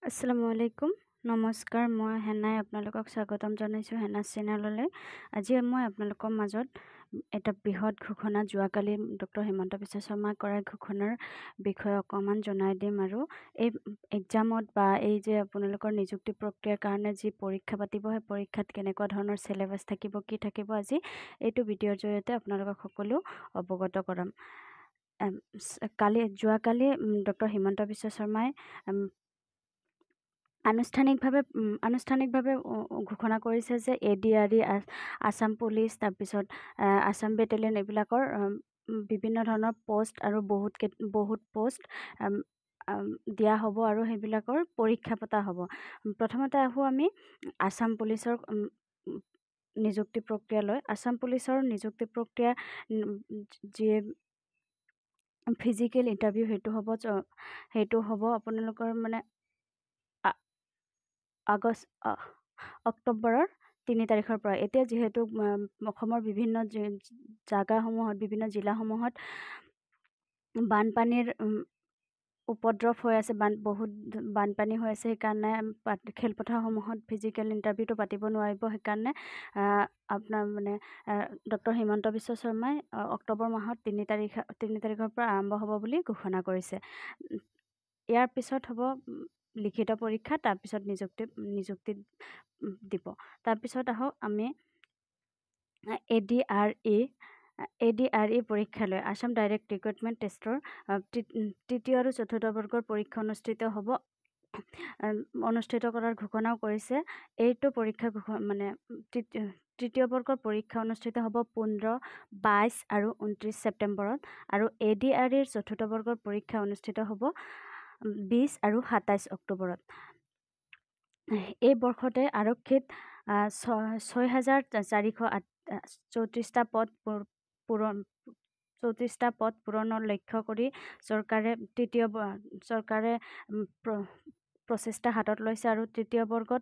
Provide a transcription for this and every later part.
আসসালামু আলাইকুম নমস্কাৰ মই হেনাই আপোনালোকক স্বাগতম জনাইছোঁ হেনা চেনেললৈ। আজি মই আপোনালোকৰ মাজত এটা বৃহৎ ঘোষণা যোৱাকালি ডক্টৰ হিমন্ত বিশ্ব শৰ্মাই কৰা ঘোষণাৰ বিষয়ে অকণমান জনাই দিম। আৰু এই এক্সামত বা এই যে আপোনালোকৰ নিযুক্তি প্ৰক্ৰিয়াৰ কাৰণে যি পৰীক্ষা পাতিব, সেই পৰীক্ষাত কেনেকুৱা ধৰণৰ চিলেবাছ থাকিব, কি থাকিব, আজি এইটো ভিডিঅ'ৰ জৰিয়তে আপোনালোকক সকলো অৱগত কৰাম। যোৱাকালি ডক্টৰ হিমন্ত বিশ্ব শৰ্মাই আনুষ্ঠানিকভাৱে ঘোষণা কৰিছে যে ADRE, আসাম পুলিচ, তাৰপিছত আসাম বেটেলিয়ন এইবিলাকৰ বিভিন্ন ধৰণৰ পোষ্ট আৰু বহুত পোষ্ট দিয়া হ'ব আৰু সেইবিলাকৰ পৰীক্ষা পতা হ'ব। প্ৰথমতে আহোঁ আমি আসাম পুলিচৰ নিযুক্তি প্ৰক্ৰিয়ালৈ। আসাম পুলিচৰ নিযুক্তি প্ৰক্ৰিয়া যি ফিজিকেল ইণ্টাৰভিউ সেইটো হ'ব আপোনালোকৰ মানে অক্টোবৰৰ 3 তাৰিখৰ পৰা। এতিয়া যিহেতু অসমৰ বিভিন্ন জাগাসমূহত, বিভিন্ন জিলাসমূহত বানপানীৰ উপদ্ৰৱ হৈ আছে, বহুত বানপানী হৈ আছে। সেইকাৰণে খেলপথাৰসমূহত ফিজিকেল ইণ্টাৰভিউটো পাতিব নোৱাৰিব। সেইকাৰণে আপোনাৰ মানে ডক্টৰ হিমন্ত বিশ্ব শৰ্মাই অক্টোবৰ মাহত 3 তাৰিখৰ পৰা আৰম্ভ হ'ব বুলি ঘোষণা কৰিছে। ইয়াৰ পিছত হ'ব লিখিত পৰীক্ষা, তাৰপিছত নিযুক্তি দিব। তাৰপিছত আহক আমি ADRE পৰীক্ষালৈ। আসাম ডাইৰেক্ট ৰিক্ৰুটমেণ্ট টেষ্টৰ তৃতীয় আৰু চতুৰ্থ বৰ্গৰ পৰীক্ষা অনুষ্ঠিত কৰাৰ ঘোষণাও কৰিছে। এইটো পৰীক্ষা মানে তৃতীয় বৰ্গৰ পৰীক্ষা অনুষ্ঠিত হ'ব 15, 22 আৰু 29 ছেপ্টেম্বৰত। আৰু ADREৰ চতুৰ্থ বৰ্গৰ পৰীক্ষা অনুষ্ঠিত হ'ব 20 আৰু 27 অক্টোবৰত। এই বৰ্ষতে আৰক্ষীত 6,434টা পদ পূৰণৰ লক্ষ্য কৰি চৰকাৰে প্ৰচেষ্টা হাতত লৈছে। আৰু তৃতীয় বৰ্গত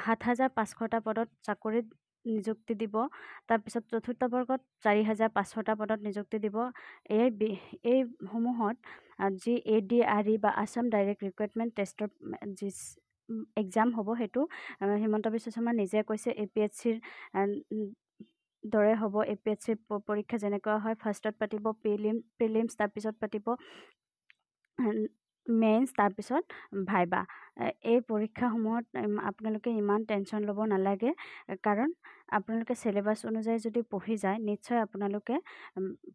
7,500টা পদত চাকৰিত নিযুক্তি দিব। তাৰপিছত চতুৰ্থ বৰ্গত 4,500টা পদত নিযুক্তি দিব। এইসমূহত যি ADRE বা আসাম ডাইৰেক্ট ৰিক্ৰুটমেণ্ট টেষ্টৰ যি এক্সাম হ'ব, সেইটো হিমন্ত বিশ্ব শৰ্মা নিজে কৈছে APSCৰ দৰে হ'ব। APSCৰ পৰীক্ষা যেনেকুৱা হয়, ফাৰ্ষ্টত পাতিব প্ৰিলিমছ, তাৰপিছত পাতিব মেইনছ, তাৰপিছত ভাইবা। এই পৰীক্ষাসমূহত আপোনালোকে ইমান টেনশ্যন ল'ব নালাগে, কাৰণ আপোনালোকে চিলেবাছ অনুযায়ী যদি পঢ়ি যায়, নিশ্চয় আপোনালোকে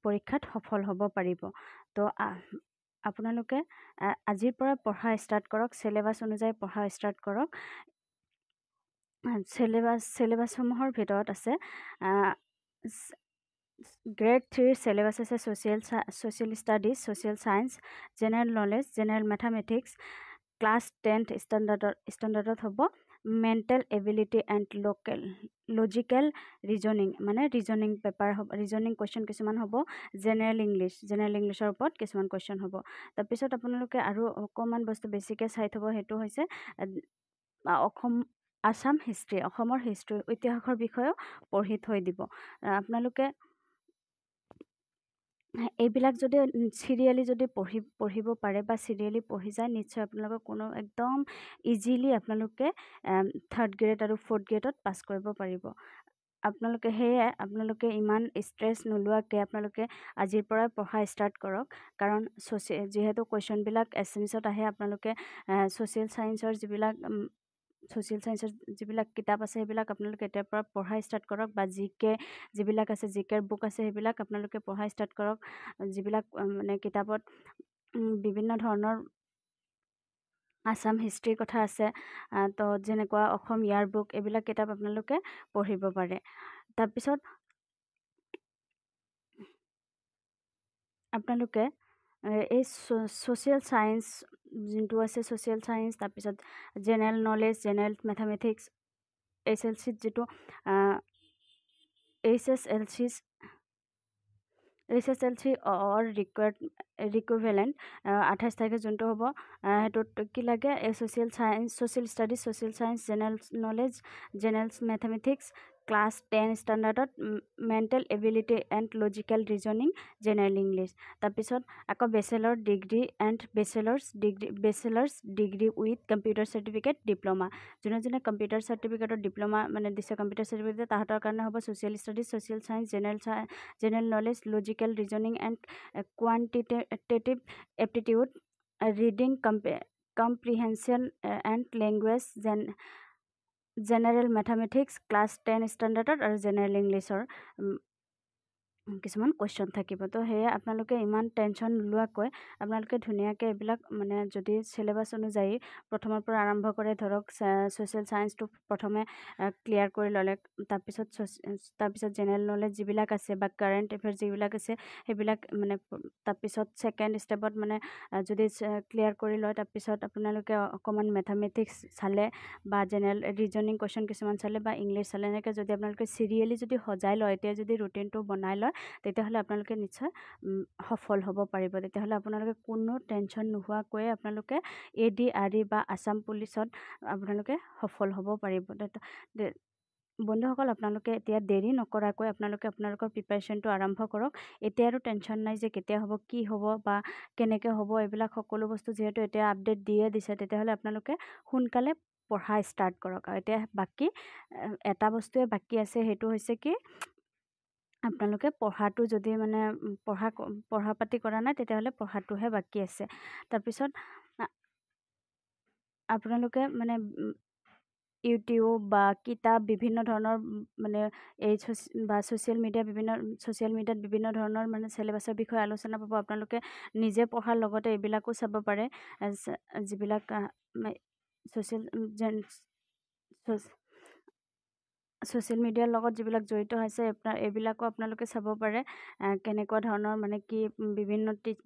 পৰীক্ষাত সফল হ'ব পাৰিব। তো আপোনালোকে আজিৰ পৰা পঢ়া ষ্টাৰ্ট কৰক, চিলেবাছ অনুযায়ী পঢ়া ষ্টাৰ্ট কৰক। চিলেবাছসমূহৰ ভিতৰত আছে গ্ৰেড 3 চিলেবাছ আছে social studies, social science, general knowledge, general mathematics. Class 10th ষ্টেণ্ডাৰ্ডত হ'ব mental ability and logical reasoning, মানে ৰিজনিং পেপাৰ হ'ব, ৰিজনিং কুৱেশ্যন কিছুমান হ'ব। জেনেৰেল ইংলিছৰ ওপৰত কিছুমান কুৱেশ্যন হ'ব। তাৰপিছত আপোনালোকে আৰু অকণমান বস্তু বেছিকৈ চাই থ'ব, সেইটো হৈছে আসাম হিষ্ট্ৰী, অসমৰ হিষ্ট্ৰী, ইতিহাসৰ বিষয়েও পঢ়ি থৈ দিব। আপোনালোকে এইবিলাক যদি চিৰিয়েলি যদি পঢ়িব পাৰে বা চিৰিয়েলি পঢ়ি যায়, নিশ্চয় আপোনালোকে একদম ইজিলি আপোনালোকে 3rd গ্ৰেড আৰু 4th গ্ৰেডত পাছ কৰিব পাৰিব। আপোনালোকে ইমান ষ্ট্ৰেছ নোলোৱাকৈ আপোনালোকে আজিৰ পৰাই পঢ়া ষ্টাৰ্ট কৰক। কাৰণ যিহেতু কুৱেশ্যনবিলাক এছএমিছত আহে, আপোনালোকে ছ'চিয়েল ছায়েন্সৰ যিবিলাক কিতাপ আছে, সেইবিলাক আপোনালোকে এতিয়াৰ পৰা পঢ়া ষ্টাৰ্ট কৰক। বা যিবিলাক আছে, জিকেৰ বুক আছে, সেইবিলাক আপোনালোকে পঢ়া ষ্টাৰ্ট কৰক। যিবিলাক মানে কিতাপত বিভিন্ন ধৰণৰ আসাম হিষ্ট্ৰীৰ কথা আছে, তো যেনেকুৱা অসম ইয়াৰ বুক, এইবিলাক কিতাপ আপোনালোকে পঢ়িব পাৰে। তাৰপিছত আপোনালোকে এই ছ'চিয়েল ছায়েন্স যোনটো আছে, ছ'চিয়েল ছায়েন্স, তাৰপিছত জেনেৰেল নলেজ, জেনেৰেল মেথামেটিক্স, HSLCত যিটো HSLC অৰ ৰিকুইভেলেণ্ট 28 তাৰিখে যোনটো হ'ব, সেইটোত কি লাগে? Social science, social studies, social science, general knowledge, general mathematics, class 10 ষ্টেণ্ডাৰ্ডত mental ability and logical reasoning general English. তাৰপিছত আকৌ bachelor degree and bachelors degree with computer certificate diploma. যোনে যোনে কম্পিউটাৰ চাৰ্টিফিকেটৰ ডিপ্ল'মা মানে দিছে কম্পিউটাৰ চাৰ্টিফিকেট, তাহাঁতৰ কাৰণে হ'ব social studies, social science, general knowledge, logical reasoning and quantitative aptitude, reading comprehension and language general mathematics class 10 ষ্টেণ্ডাৰ্ডত আৰু general ইংলিছৰ কিছুমান কুৱেশ্যন থাকিব। তো সেয়ে আপোনালোকে ইমান টেনশ্যন নোলোৱাকৈ আপোনালোকে ধুনীয়াকৈ এইবিলাক মানে যদি চিলেবাছ অনুযায়ী প্ৰথমৰ পৰা আৰম্ভ কৰে, ধৰক ছ'চিয়েল ছায়েন্সটো প্ৰথমে ক্লিয়াৰ কৰি ল'লে, তাৰপিছত জেনেৰেল নলেজ যিবিলাক আছে বা কাৰেণ্ট এফেয়াৰ্ছ যিবিলাক আছে সেইবিলাক মানে তাৰপিছত ছেকেণ্ড ষ্টেপত মানে যদি ক্লিয়াৰ কৰি লয়, তাৰপিছত আপোনালোকে অকণমান মেথামেটিক্স চালে বা জেনেৰেল ৰিজনিং কুৱেশ্যন কিছুমান চালে বা ইংলিছ চালে, এনেকৈ যদি আপোনালোকে চিৰিয়েলি যদি সজাই লয়, এতিয়া যদি ৰুটিনটো বনাই লয়, তেতিয়াহ'লে আপোনালোকে নিশ্চয় সফল হ'ব পাৰিব। তেতিয়াহ'লে আপোনালোকে কোনো টেনশ্যন নোহোৱাকৈয়ে আপোনালোকে AD/RD বা আছাম পুলিচত আপোনালোকে সফল হ'ব পাৰিব। বন্ধুসকল, আপোনালোকে এতিয়া দেৰি নকৰাকৈ আপোনালোকে আপোনালোকৰ প্ৰিপাৰেশ্যনটো আৰম্ভ কৰক। এতিয়া আৰু টেনশ্যন নাই যে কেতিয়া হ'ব, কি হ'ব বা কেনেকৈ হ'ব, এইবিলাক সকলো বস্তু যিহেতু এতিয়া আপডেট দিয়ে দিছে, তেতিয়াহ'লে আপোনালোকে সোনকালে পঢ়া ষ্টাৰ্ট কৰক। আৰু এতিয়া বাকী এটা বস্তুৱে বাকী আছে, সেইটো হৈছে কি আপোনালোকে পঢ়াটো যদি মানে পঢ়া পাতি কৰা নাই, তেতিয়াহ'লে পঢ়াটোহে বাকী আছে। তাৰপিছত আপোনালোকে মানে ইউটিউব বা কিতাপ বিভিন্ন ধৰণৰ মানে ছ'চিয়েল মিডিয়াত বিভিন্ন ধৰণৰ মানে চিলেবাছৰ বিষয়ে আলোচনা পাব। আপোনালোকে নিজে পঢ়াৰ লগতে এইবিলাকো চাব পাৰে, যিবিলাক ছ'চিয়েল মিডিয়াৰ লগত যিবিলাক জড়িত হৈছে এইবিলাকো আপোনালোকে চাব পাৰে। কেনেকুৱা ধৰণৰ মানে কি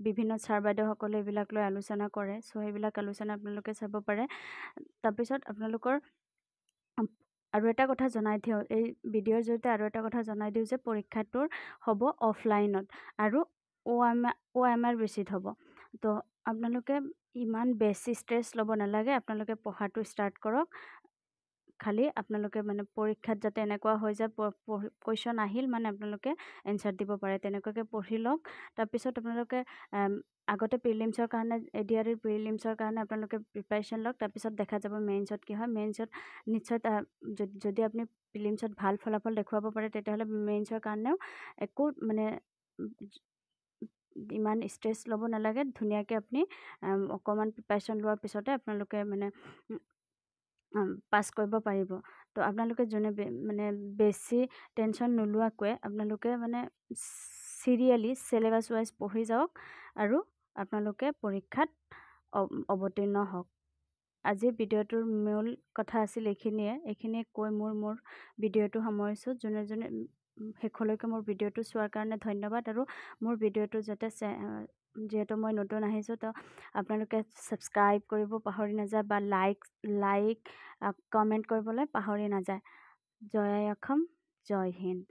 বিভিন্ন ছাৰ বাইদেউসকলে এইবিলাক লৈ আলোচনা কৰে, চ' সেইবিলাক আলোচনা আপোনালোকে চাব পাৰে। তাৰপিছত আপোনালোকৰ আৰু এটা কথা জনাই দিওঁ, এই ভিডিঅ'ৰ জৰিয়তে আৰু এটা কথা জনাই দিওঁ যে পৰীক্ষাটোৰ হ'ব অফলাইনত আৰু OMR বেছিত হ'ব। তো আপোনালোকে ইমান বেছি ষ্ট্ৰেছ ল'ব নালাগে, আপোনালোকে পঢ়াটো ষ্টাৰ্ট কৰক। খালি আপোনালোকে মানে পৰীক্ষাত যাতে এনেকুৱা হৈ যায় কুৱেশ্যন আহিল মানে আপোনালোকে এনচাৰ দিব পাৰে, তেনেকুৱাকৈ পঢ়ি লওক। তাৰপিছত আপোনালোকে আগতে প্ৰিলিমছৰ কাৰণে AD/RD প্ৰিলিমছৰ কাৰণে আপোনালোকে প্ৰিপাৰেশ্যন লওক। তাৰপিছত দেখা যাব মেইনছত কি হয়। মেইনছত নিশ্চয় যদি আপুনি প্ৰিলিমছত ভাল ফলাফল দেখুৱাব পাৰে, তেতিয়াহ'লে মেইনছৰ কাৰণেও একো মানে ইমান ষ্ট্ৰেছ ল'ব নালাগে। ধুনীয়াকৈ আপুনি অকণমান প্ৰিপাৰেশ্যন লোৱাৰ পিছতে আপোনালোকে মানে পাছ কৰিব পাৰিব। তো আপোনালোকে মানে বেছি টেনশ্যন নোলোৱাকৈ আপোনালোকে মানে চিৰিয়েলি চিলেবাছ ৱাইজ পঢ়ি যাওক আৰু আপোনালোকে পৰীক্ষাত অৱতীৰ্ণ হওক। আজিৰ ভিডিঅ'টোৰ মূল কথা আছিল এইখিনিয়ে কৈ মোৰ ভিডিঅ'টো সামৰিছোঁ। যোনে শেষলৈকে মোৰ ভিডিঅ'টো চোৱাৰ কাৰণে ধন্যবাদ। আৰু মোৰ ভিডিঅ'টো যিহেতু মই নতুন আহিছোঁ, তো আপোনালোকে ছাবস্ক্ৰাইব কৰিব পাহৰি নাযায় বা লাইক কমেণ্ট কৰিবলৈ পাহৰি নাযায়। জয় আই অসম, জয় হিন্দ।